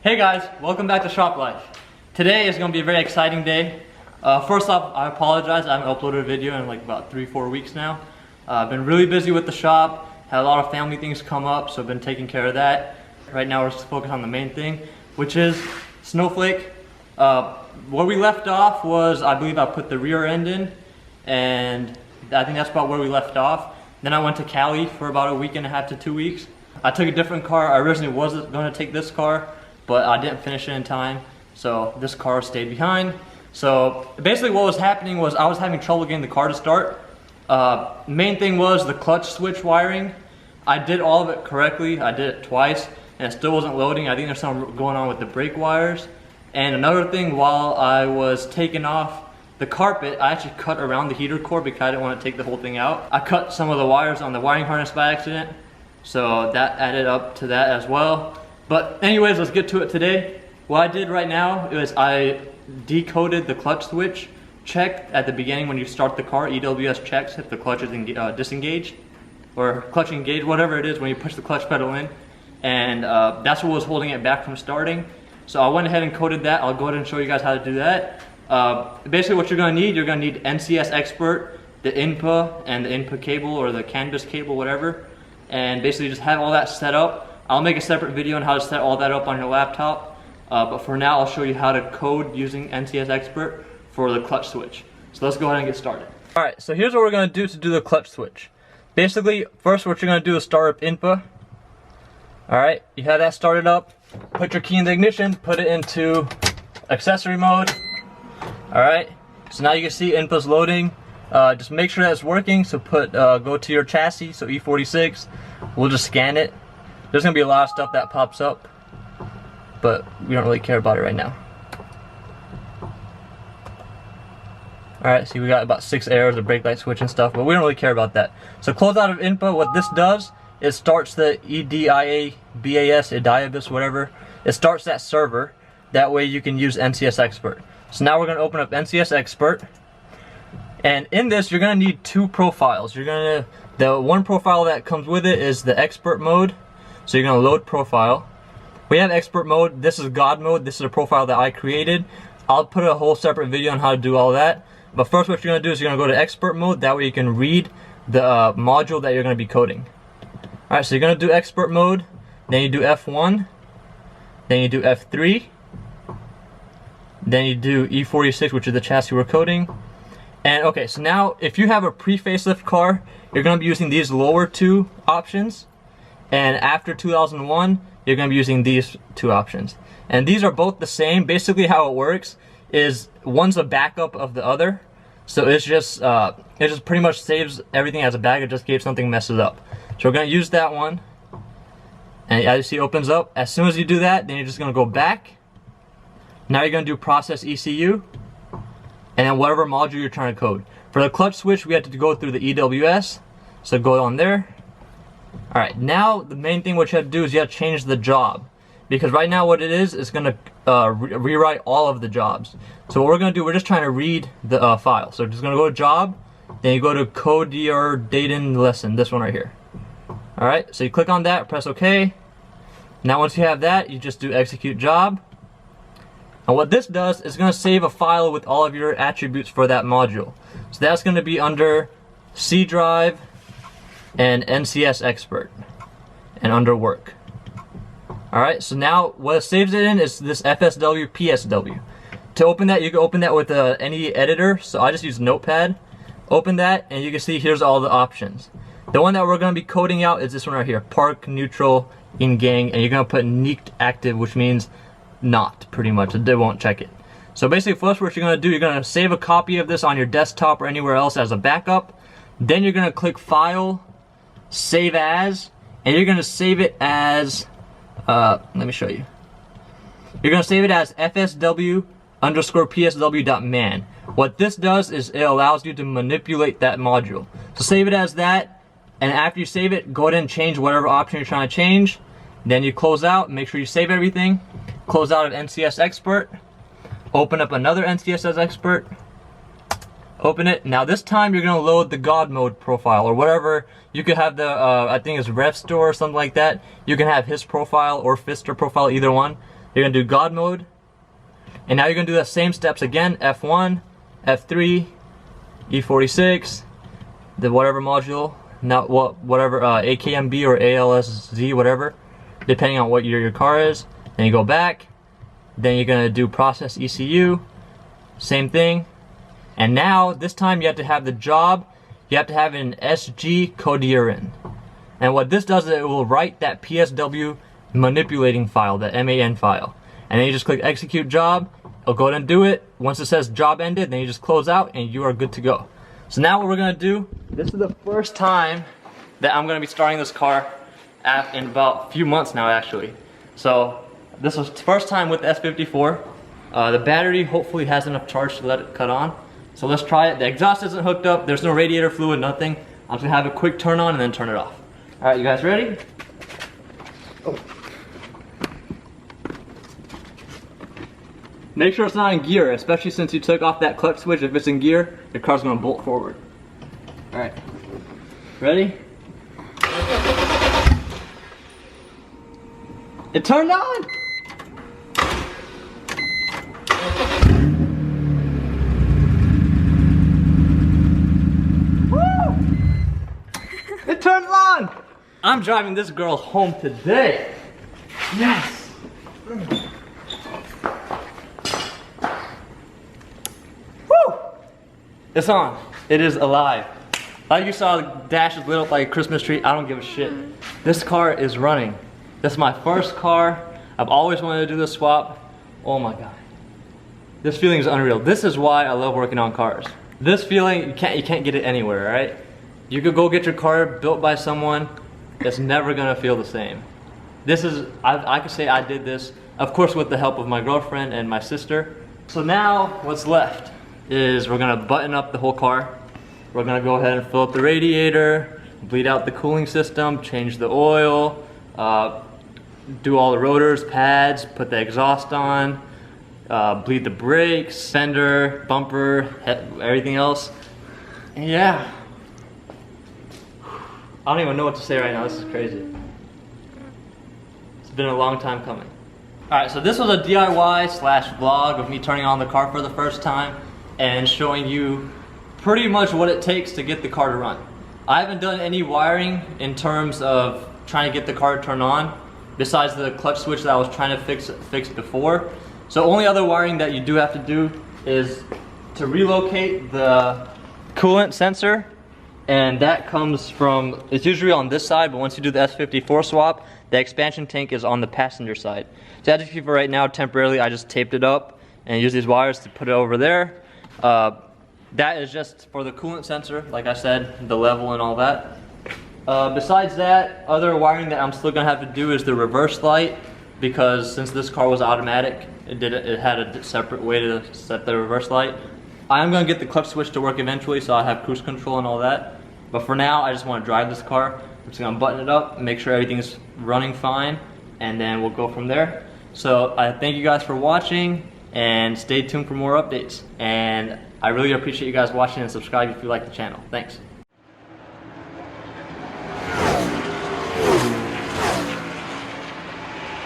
Hey guys, welcome back to Shop Life. Today is going to be a very exciting day. First off, I apologize, I haven't uploaded a video in like about 3-4 weeks now. I've been really busy with the shop, had a lot of family things come up, so I've been taking care of that. Right now we're just focused on the main thing, which is Snowflake. Where we left off was, I believe I put the rear end in, and I think that's about where we left off. Then I went to Cali for about a week and a half to 2 weeks. I took a different car. I originally wasn't going to take this car, but I didn't finish it in time, so this car stayed behind. So basically what was happening was I was having trouble getting the car to start. Main thing was the clutch switch wiring. I did all of it correctly. I did it twice and it still wasn't loading. I think there's something going on with the brake wires. And another thing, while I was taking off the carpet, I actually cut around the heater core because I didn't want to take the whole thing out. I cut some of the wires on the wiring harness by accident, so that added up to that as well. But anyways, let's get to it today. What I did right now is I decoded the clutch switch, checked at the beginning when you start the car. EWS checks if the clutch is disengaged or clutch engaged, whatever it is when you push the clutch pedal in. And that's what was holding it back from starting. So I went ahead and coded that. I'll go ahead and show you guys how to do that. Basically what you're going to need NCS Expert, the INPA and the INPA cable or the canvas cable, whatever. And basically just have all that set up. I'll make a separate video on how to set all that up on your laptop. But for now, I'll show you how to code using NCS Expert for the clutch switch. So let's go ahead and get started. Alright, so here's what we're going to do the clutch switch. Basically, first what you're going to do is start up INPA. Alright, you have that started up. Put your key in the ignition, put it into accessory mode. Alright, so now you can see INPA's loading. Just make sure that it's working, so go to your chassis, so E46. We'll just scan it. There's going to be a lot of stuff that pops up, but we don't really care about it right now. Alright, see we got about 6 errors, the brake light switch and stuff, but we don't really care about that. So close out of INPA. What this does, it starts the EDIABAS, whatever. It starts that server. That way you can use NCS Expert. So now we're going to open up NCS Expert. And in this, you're going to need 2 profiles. The one profile that comes with it is the expert mode. So you're going to load profile. We have expert mode. This is God mode. This is a profile that I created. I'll put a whole separate video on how to do all that. But first what you're going to do is you're going to go to expert mode. That way you can read the module that you're going to be coding. Alright, so you're going to do expert mode. Then you do F1. Then you do F3. Then you do E46, which is the chassis we're coding. And okay, so now if you have a pre-facelift car, you're going to be using these lower 2 options. And after 2001, you're going to be using these 2 options. And these are both the same. Basically how it works is one's a backup of the other. So it just pretty much saves everything as a backup just in case something messes up. So we're going to use that one. And as you see, it opens up. As soon as you do that, then you're just going to go back. Now you're going to do process ECU. And then whatever module you're trying to code. For the clutch switch, we had to go through the EWS. So go on there. Alright, now the main thing what you have to do is you have to change the job. Because right now what it is going to rewrite all of the jobs. So what we're going to do, we're just trying to read the file. So just going to go to job, then you go to code your data lesson, this one right here. Alright, so you click on that, press OK. Now once you have that, you just do execute job. And what this does is going to save a file with all of your attributes for that module. So that's going to be under C drive and NCS Expert and under work. Alright, so now what it saves it in is this FSW PSW. To open that, you can open that with any editor. So I just use Notepad. Open that and you can see here's all the options. The one that we're going to be coding out is this one right here, park, neutral, in gang, and you're going to put neat active, which means not, pretty much. They won't check it. So basically first what you're going to do, you're going to save a copy of this on your desktop or anywhere else as a backup. Then you're going to click file, save as, and you're going to save it as let me show you. You're going to save it as fsw_psw.man. What this does is it allows you to manipulate that module. So save it as that, and after you save it, go ahead and change whatever option you're trying to change. Then you close out, make sure you save everything. Close out of NCS Expert. Open up another NCS Expert. Open it. Now this time you're going to load the God mode profile or whatever. You could have the, I think it's RevStore or something like that. You can have his profile or Fister profile, either one. You're gonna do God mode. And now you're gonna do the same steps again, F1, F3, E46, the whatever module, not whatever AKMB or ALSZ, whatever, depending on what your car is. Then you go back, then you're gonna do process ECU, same thing. And now, this time you have to have the job, you have to have an SG Codeirin. And what this does is it will write that PSW manipulating file, the MAN file. And then you just click execute job, it'll go ahead and do it. Once it says job ended, then you just close out and you are good to go. So now what we're gonna do, this is the first time that I'm gonna be starting this car in about a few months now actually. So this was the first time with the S54. The battery hopefully has enough charge to let it cut on. So let's try it. The exhaust isn't hooked up, there's no radiator fluid, nothing. I'm just gonna have a quick turn on and then turn it off. All right, you guys ready? Oh. Make sure it's not in gear, especially since you took off that clutch switch. If it's in gear, your car's gonna bolt forward. All right, ready? It turned on! Woo! It turned on! I'm driving this girl home today. Yes! It's on. It is alive. Like you saw, the dash is lit up like a Christmas tree. I don't give a shit. This car is running. This is my first car. I've always wanted to do this swap. Oh my god. This feeling is unreal. This is why I love working on cars. This feeling, you can't get it anywhere, right? You could go get your car built by someone. It's never gonna feel the same. This is, I could say I did this, of course with the help of my girlfriend and my sister. So now, what's left is we're gonna button up the whole car. We're gonna go ahead and fill up the radiator, bleed out the cooling system, change the oil, do all the rotors, pads, put the exhaust on, bleed the brakes, fender, bumper, everything else. And yeah. I don't even know what to say right now, this is crazy. It's been a long time coming. Alright, so this was a DIY slash vlog of me turning on the car for the first time and showing you pretty much what it takes to get the car to run. I haven't done any wiring in terms of trying to get the car to turn on, besides the clutch switch that I was trying to fix before. So only other wiring that you do have to do is to relocate the coolant sensor, and that comes from, it's usually on this side, but once you do the S54 swap, the expansion tank is on the passenger side. So as you see for right now, temporarily I just taped it up and use these wires to put it over there. That is just for the coolant sensor, like I said, the level and all that. Besides that, other wiring that I'm still gonna have to do is the reverse light, because since this car was automatic, it had a separate way to set the reverse light. I am gonna get the clutch switch to work eventually, so I have cruise control and all that. But for now, I just wanna drive this car. I'm just gonna button it up, make sure everything's running fine, and then we'll go from there. So I thank you guys for watching, and stay tuned for more updates. And I really appreciate you guys watching, and subscribe if you like the channel. Thanks.